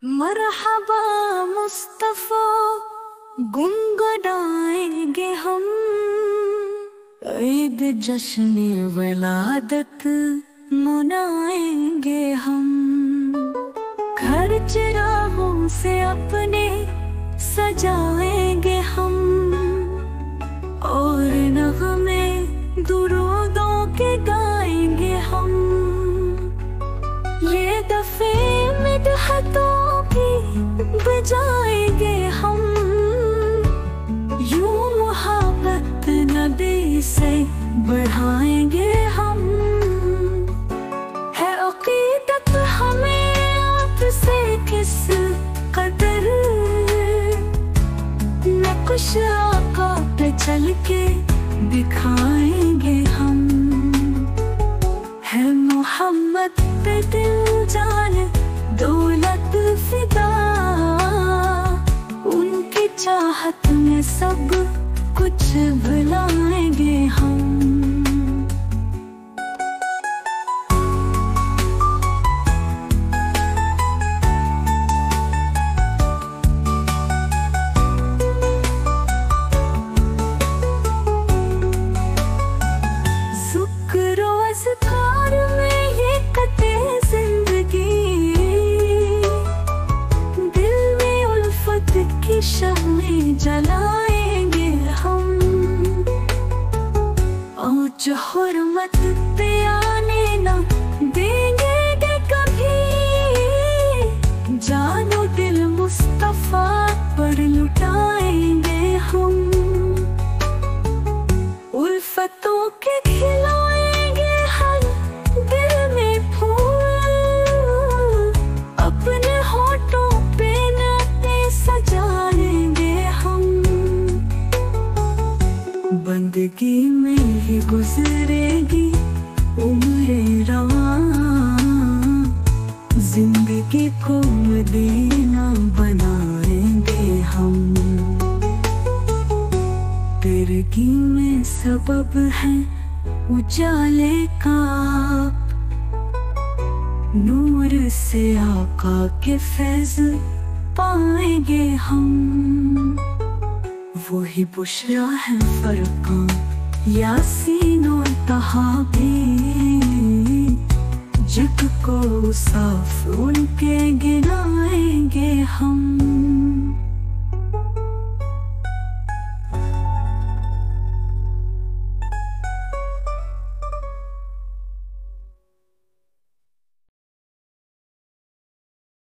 मरहबा मुस्तफा गुनगुनाएंगे हम, ईद जश्न विलादत मनाएंगे हम। घर चिरागों से अपने सजाएंगे हम, और नग़मे दुरूदों के गाएंगे हम। ये दफे मिदहतों की बजाएंगे हम, यूं मोहब्बत नबी से बढ़ाएंगे हम। है अक़ीदत हमें आपसे किस कदर, नक्श आका पे चल के दिखाएंगे हम। है मोहम्मद पे दिल जान दौलत फिदा, उनकी चाहत में सब कुछ भुलाएंगे हम। ज़िक्र व अज़कार में ये कते जिंदगी, दिल में उल्फत की शम्में जलाएंगे हम। ऊंच हुर्मत पे आने न देंगे कभी, जानो दिल मुस्तफा पर लुटाएंगे हम। उल्फतों के खिलाएंगे हम दिल में फूल, अपने होठों पे नाते सजाएंगे हम। बंदगी में ही गुजरेगी उम्रे रवां, जिंदगी को मदीना बनाएंगे हम। तिरगी में सबब है उजाले का, नूर से आका के फैज़ पाएंगे हम। वही बुशरा है फरकान यासीन और तहा भी, जिग को साफ उनके गिनाएंगे हम।